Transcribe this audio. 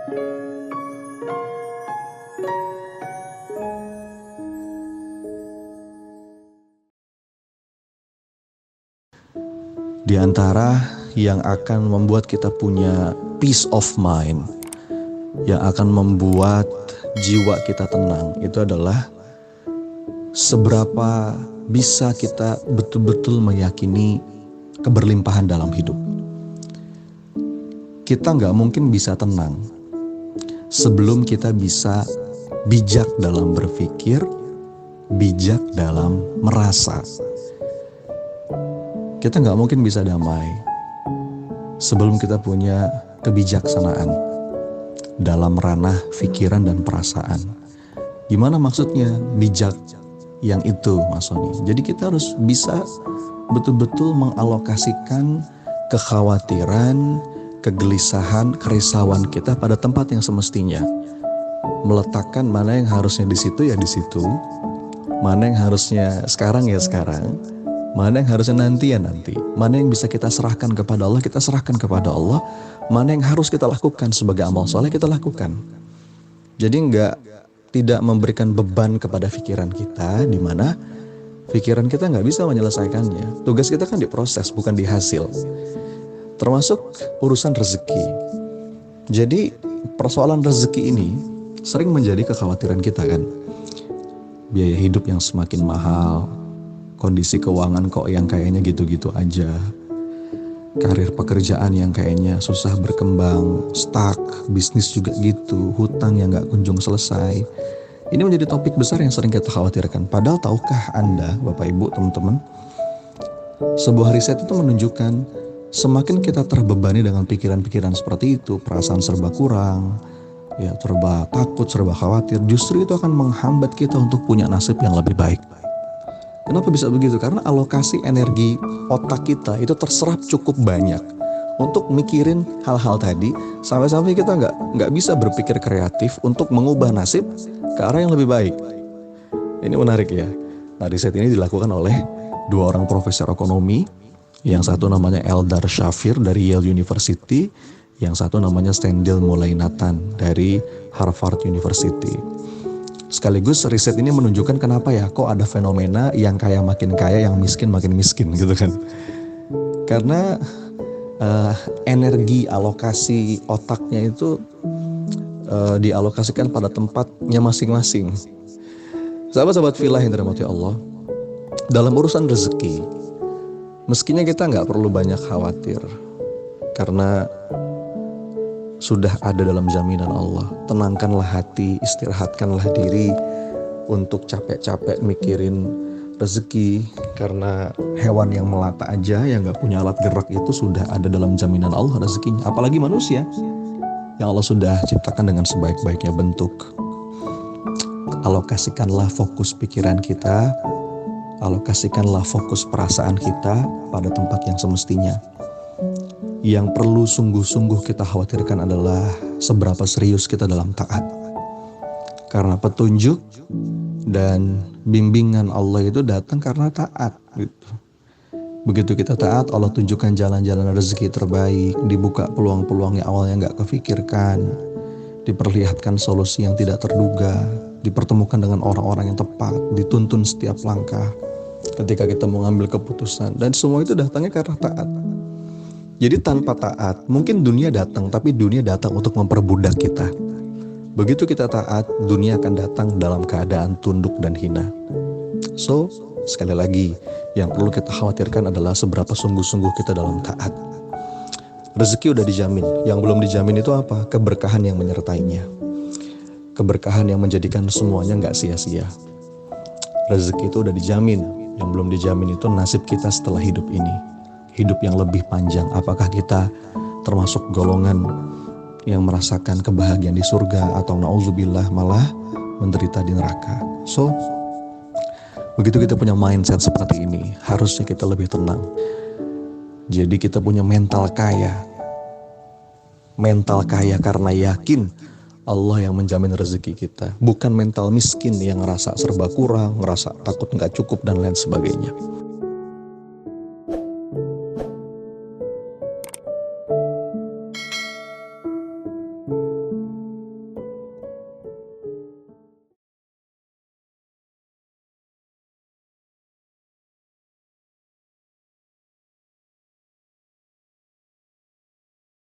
Di antara yang akan membuat kita punya peace of mind, yang akan membuat jiwa kita tenang, itu adalah seberapa bisa kita betul-betul meyakini keberlimpahan dalam hidup. Kita nggak mungkin bisa tenang sebelum kita bisa bijak dalam berpikir, bijak dalam merasa. Kita nggak mungkin bisa damai sebelum kita punya kebijaksanaan dalam ranah pikiran dan perasaan. Gimana maksudnya bijak yang itu, Mas Sony? Jadi kita harus bisa betul-betul mengalokasikan kekhawatiran, kegelisahan, kerisauan kita pada tempat yang semestinya. Meletakkan mana yang harusnya di situ ya di situ, mana yang harusnya sekarang ya sekarang, mana yang harusnya nanti ya nanti, mana yang bisa kita serahkan kepada Allah, kita serahkan kepada Allah, mana yang harus kita lakukan sebagai amal soleh, kita lakukan. Jadi tidak memberikan beban kepada pikiran kita, di mana pikiran kita nggak bisa menyelesaikannya. Tugas kita kan diproses, bukan dihasil. Termasuk urusan rezeki. Jadi persoalan rezeki ini sering menjadi kekhawatiran kita kan. Biaya hidup yang semakin mahal, kondisi keuangan kok yang kayaknya gitu-gitu aja, karir pekerjaan yang kayaknya susah berkembang, stuck, bisnis juga gitu, hutang yang gak kunjung selesai. Ini menjadi topik besar yang sering kita khawatirkan. Padahal tahukah Anda, Bapak Ibu, teman-teman, sebuah riset itu menunjukkan semakin kita terbebani dengan pikiran-pikiran seperti itu, perasaan serba kurang, ya serba takut, serba khawatir, justru itu akan menghambat kita untuk punya nasib yang lebih baik. Kenapa bisa begitu? Karena alokasi energi otak kita itu terserap cukup banyak untuk mikirin hal-hal tadi, sampai-sampai kita nggak bisa berpikir kreatif untuk mengubah nasib ke arah yang lebih baik. Ini menarik ya. Nah, riset ini dilakukan oleh dua orang profesor ekonomi, yang satu namanya Eldar Shafir dari Yale University, yang satu namanya Stendhal Mulainathan dari Harvard University. Sekaligus riset ini menunjukkan kenapa ya kok ada fenomena yang kaya makin kaya, yang miskin makin miskin gitu kan. Karena energi alokasi otaknya itu dialokasikan pada tempatnya masing-masing. Sahabat-sahabat fillah yang dirahmati Allah, dalam urusan rezeki mestinya kita nggak perlu banyak khawatir, karena sudah ada dalam jaminan Allah. Tenangkanlah hati, istirahatkanlah diri untuk capek-capek mikirin rezeki, karena hewan yang melata aja, yang gak punya alat gerak itu sudah ada dalam jaminan Allah rezekinya. Apalagi manusia yang Allah sudah ciptakan dengan sebaik-baiknya bentuk. Alokasikanlah fokus pikiran kita, alokasikanlah fokus perasaan kita pada tempat yang semestinya. Yang perlu sungguh-sungguh kita khawatirkan adalah seberapa serius kita dalam taat. Karena petunjuk dan bimbingan Allah itu datang karena taat gitu. Begitu kita taat, Allah tunjukkan jalan-jalan rezeki terbaik, dibuka peluang-peluang yang awalnya gak kefikirkan, diperlihatkan solusi yang tidak terduga, dipertemukan dengan orang-orang yang tepat, dituntun setiap langkah ketika kita mau ngambil keputusan, dan semua itu datangnya karena taat. Jadi tanpa taat, mungkin dunia datang, tapi dunia datang untuk memperbudak kita. Begitu kita taat, dunia akan datang dalam keadaan tunduk dan hina. So, sekali lagi, yang perlu kita khawatirkan adalah seberapa sungguh-sungguh kita dalam taat. Rezeki udah dijamin, yang belum dijamin itu apa? Keberkahan yang menyertainya. Keberkahan yang menjadikan semuanya gak sia-sia. Rezeki itu udah dijamin, yang belum dijamin itu nasib kita setelah hidup ini. Hidup yang lebih panjang, apakah kita termasuk golongan yang merasakan kebahagiaan di surga, atau na'udzubillah malah menderita di neraka. So, begitu kita punya mindset seperti ini, harusnya kita lebih tenang. Jadi kita punya mental kaya. Mental kaya karena yakin Allah yang menjamin rezeki kita. Bukan mental miskin yang ngerasa serba kurang, ngerasa takut gak cukup dan lain sebagainya.